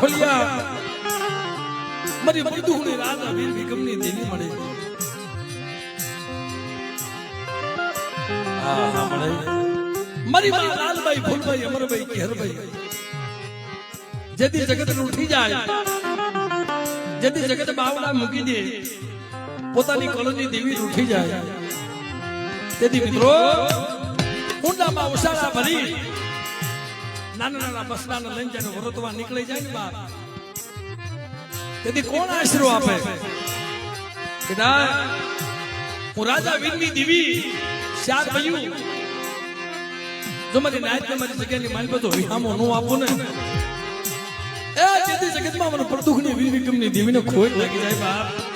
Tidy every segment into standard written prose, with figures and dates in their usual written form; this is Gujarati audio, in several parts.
ખોલિયા મારી મૃદુની રાજા વીર વિક્રમની દેવી મળે હા મળે મારી માં લાલભાઈ ફૂલભાઈ અમરભાઈ કેહરભાઈ જેથી જગત ઉઠી જાય જેથી જગત બાવડા મૂકી દે પોતાની કળની દેવી ઉઠી જાય તેથી મિત્રો ઊંડામાં ઉસાળા ભરી નાના નાના બસડાને લઈને જાય વરતવા નીકળી જાય ને બાપ તેથી કોણ આશરો આપે બેટા હું રાજા વીરની દેવી શાર બયું જો મારી નાયત મારી જગ્યાની મારી બધો વિહામો નો આપું ને એ જેથી જગતમાં મને પ્રદુખની વીર વિક્રમની દેવીને ખોટ લાગી જાય બાપ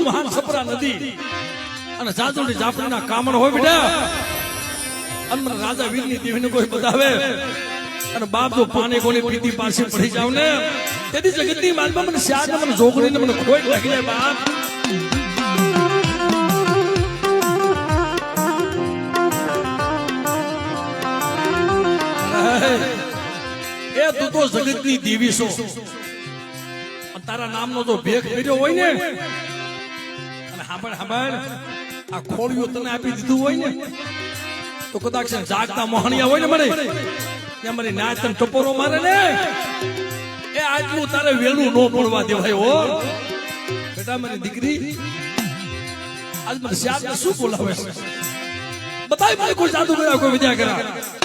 મહાન સપરા નદી અને જાજોડી જાફરીના કામણ હોય બેટા અને મને રાજા વીરની દેવીને કોઈ બતાવે અને બાપ જો પાને કોની પીતી પાસે પડી જાવ ને તેથી જગતની માલમાં મને શાદ મને જોગડીને મને ખોટ લાગી જાય બાપ એ તું તો જગતની દેવી છો તારા નામનો જો ભેખ કર્યો હોય ને અને હાંભળ આ ખોળિયો તને આપી દીધું હોય ને તો કદાચ જાગતા મોહણિયા હોય ને મને ત્યાં મારી નાચ તને ટપોરો મારે ને એ આજનું તારે વેલું નો પડવા દેવાય હો બેટા મારી દીકરી આજ મને શાદ શું બોલાવે બતાય મને કોઈ જાદુ કર્યા કોઈ વિદ્યા કર્યા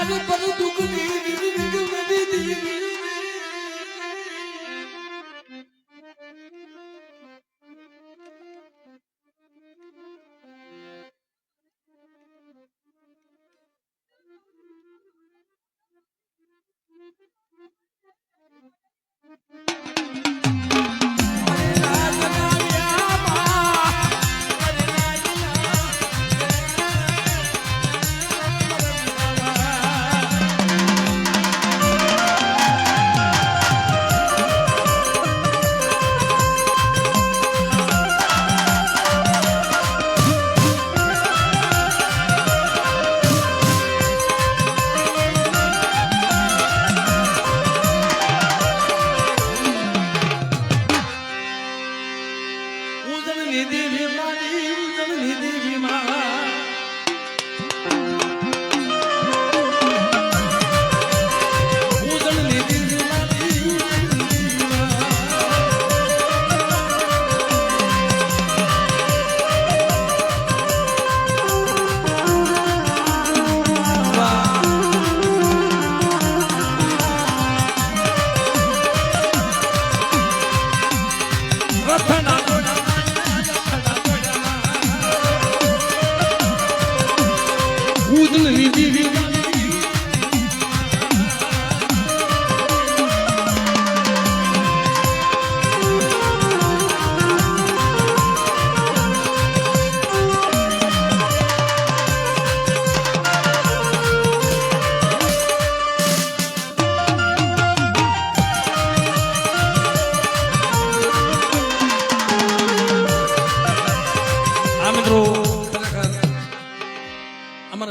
પગ પર દુખની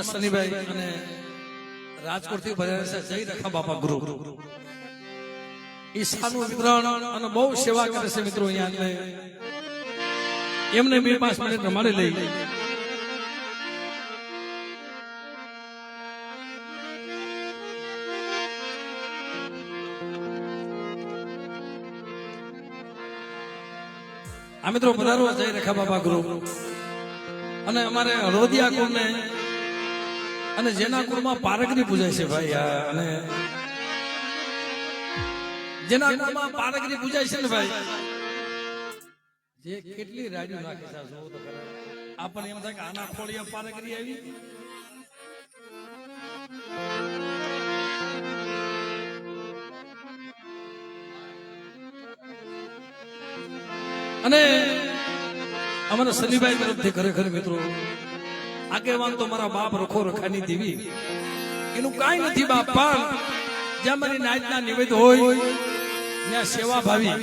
શનિભાઈ અને રાજકોટ થી ભર્યા છે જય રખા બાપા ગુરુ ઈશાનું વિતરણ અને બહુ સેવા કરે છે મિત્રો અહીંયા એમને 2-5 મિનિટ રમાડી લઈ આ મિત્રો પધારો જય રખા બાપા ગુરુ અને અમારે હળવદિયા કુળને અને જેના કુળમાં પારગરી પૂજાય છે ભાઈ અને જેના કુળમાં પારગરી પૂજાય છે ને ભાઈ જે કેટલી રાડીઓ નાખે છે જોવો તો ખરા આપણને એમ થાય કે આના ખોળિયા પારગરી આવી અને અમારા શનિભાઈ તરફથી ખરેખર મિત્રો આગેવાન તો મારા બાપ રખો રખાની દેવી એનું કાંઈ નથી બાપ પણ જ્યાં મારી નાયતના નિવેદ હોય ત્યાં સેવા ભાવી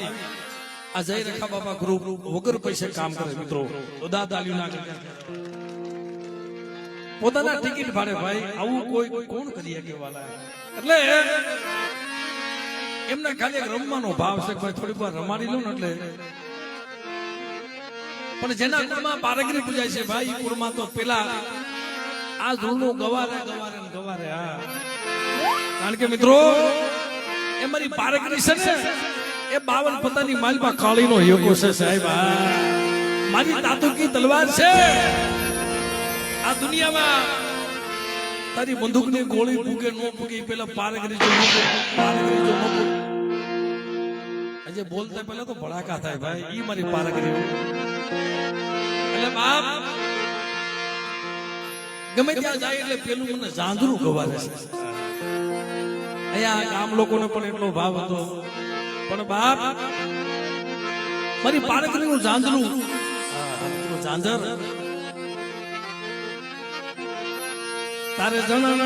આ જય રખા બાપા ગ્રુપ વગર પૈસે કામ કરે મિત્રો તો દાદાલ્યું ના કરે પોતાના ટિકિટ ભાડે ભાઈ આવું કોઈ કોણ કરી શકે વાલા એટલે એમને ખાલી એક રમવાનો ભાવ છે ભાઈ થોડીક વાર રમાડી લો ને એટલે પણ જેના કુળમાં પારગરી પૂજાય છે ભાઈ એ કુળમાં તો પેલા આ ધૂળનું ગવારે ગવારે ગવારે હા કારણ કે મિત્રો એ મારી પારગરી છે ને એ 52 પતાની માલમાં કાળીનો યોગો છે સાહેબ મારી તાતુકી તલવાર છે આ દુનિયામાં તારી બંદૂકની ગોળી ફૂગે નો ફૂગે પેલા પારગરી જો પારગરી જો આજે બોલતા પહેલા તો ભડાકા થાય ભાઈ ઈ મારી પારગરી એટલે બાપ ગમે ત્યાં જાય એટલે પેલું મને ઝાંઝરું ગવારે છે અહીંયા ગામ લોકોને પણ એટલો ભાવ હતો પણ બાપ મારી પારગરીનું ઝાંઝરું ઝાંઝર તારે જણ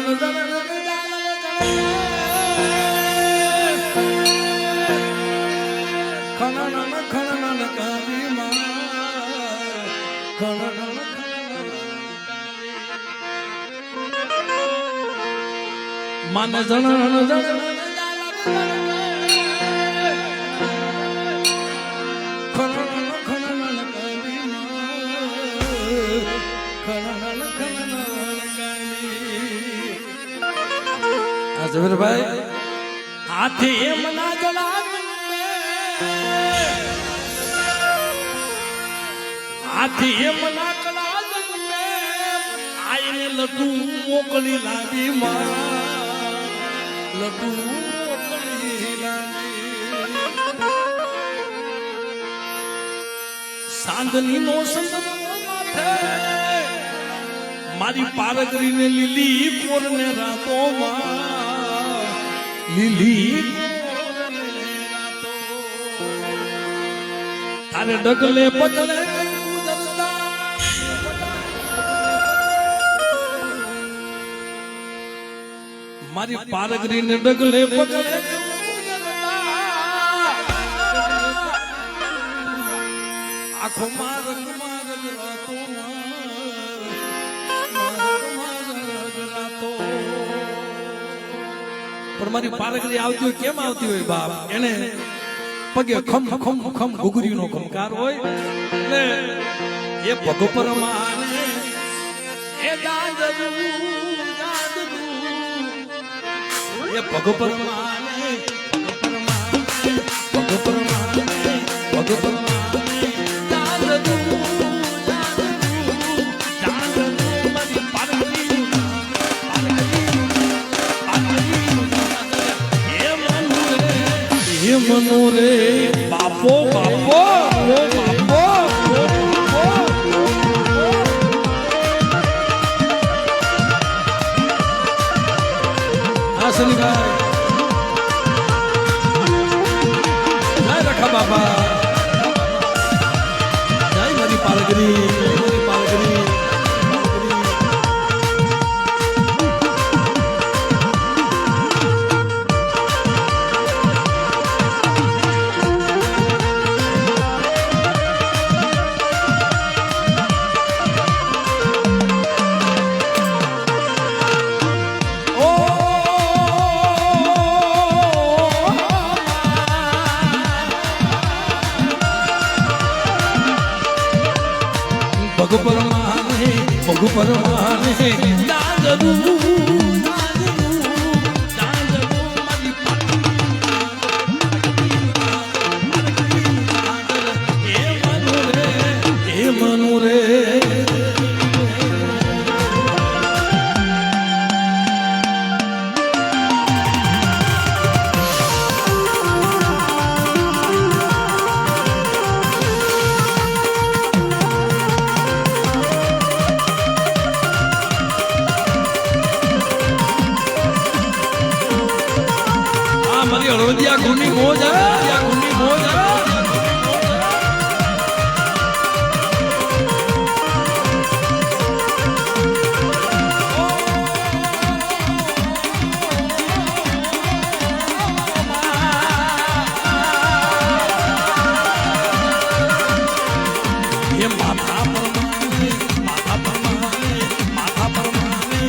માને જણ ઝવેરભાઈ હાથી એમ ના જલા હાથી એમ ના કલા આઈને લડું મોકલી લાવી માં લડુ ઓટણી લાગે સાંદની નો સંદર્ભ માથે મારી પારગરીને લીલી કોરને રાતોમાં લીલી તારે ડગલે પગલે મારી પારગરીને ડગલે પગલે આખો મારગ મારગ રાતો પણ મારી પારગરી આવતી હોય કેમ આવતી હોય બાપ એને પગે ખમ ખમ ખમ ઘુઘરીનો ખમકાર હોય એટલે એ પગ પર માને એ દાદુ એ પગ પર માને પગ પર માને પગ પર માને દાદુ મારી પારગરી એ મનો રે બાપો બાપો બાપો હા સનીભાઈ જય રખા બાપા જય મારી પારગરી મારી પારગરી પગ પર માને પગ પર માને દાદુ મારી પારગરી એ મનો રે મારી હળવદિયા ગુની મોજ આ ગુની મોજ એ માથા પર માને માથા પર માને માથા પર માને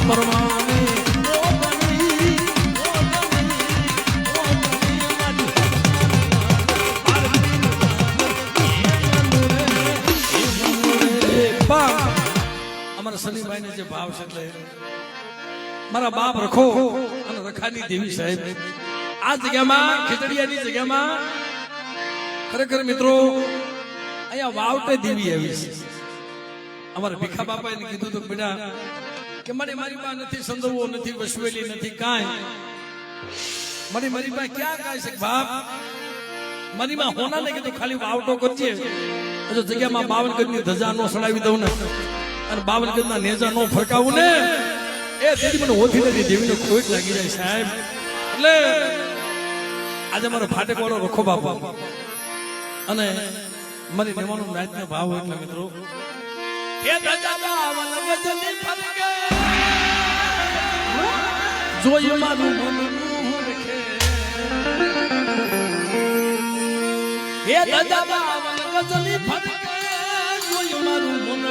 પરમાની અમારા સનીભાઈ ને જે ભાવ છે એટલે મારા બાપ રખો અને રખાની દેવી સાહેબ આ જગ્યામાં ખીચડીયાની જગ્યામાં ખરેખર મિત્રો અહીંયા વાવટે દેવી આવી છે. અમારા ભીખા બાપાએ કીધું તો બેટા કે મારી પાસે નથી સંદર્ભો નથી વસવેલી નથી કાંઈ મારી પાસે ક્યાં કાંઈ છે બાપ મારી માં હોના ને કીધું ખાલી વાવટો કરજે જો જગ્યામાં 52 ગજની ધજા નો સડાવી દઉં ને અને 52 ગજના નેજા નો ફરકાવું ને એ દેવી મને ઓથી નથી દેવીને ખોટ લાગી જાય સાહેબ. એટલે આજે મારો ફાટક વાળો રખો બાપા અને મારી દેવાનો નાચનો ભાવ એટલે મિત્રો હે ધજા બાવન ગજની ફરકે જોઈ મારું મન રખે હે ધજા બાવન ગજની ફરકે જોઈ મારું મન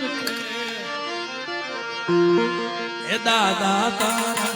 રખે હે દાદા તારા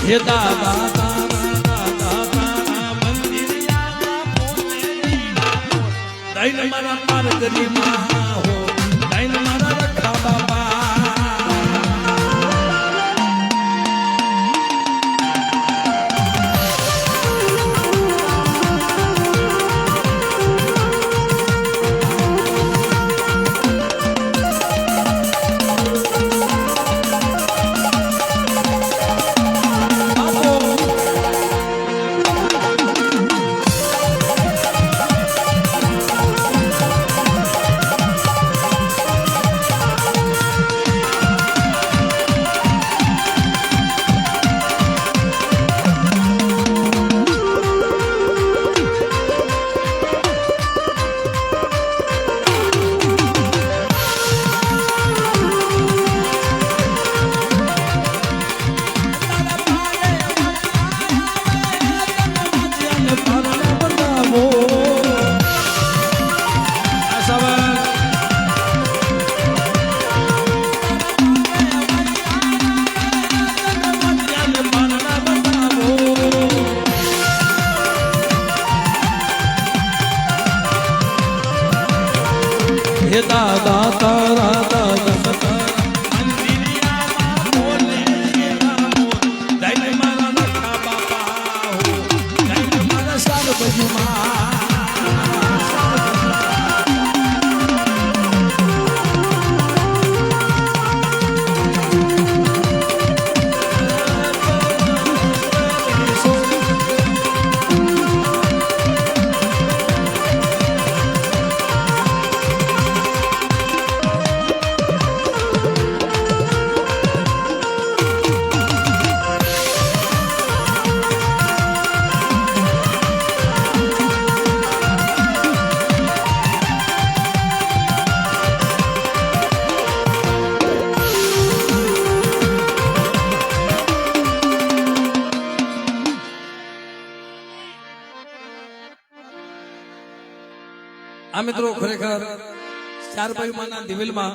હે દાદા તારા મંદિર મારા પાર ગરી માં હો દાઈન મારા રખા બાપા મિત્રો ખરેખર ચાર ભાઈઓમાંના દિવેલમાં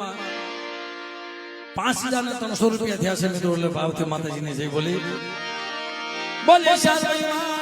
5,300 રૂપિયા થયા છે મિત્રો. એટલે ભાવથી માતાજીની જય બોલી. બોલે ચાર ભાઈમાં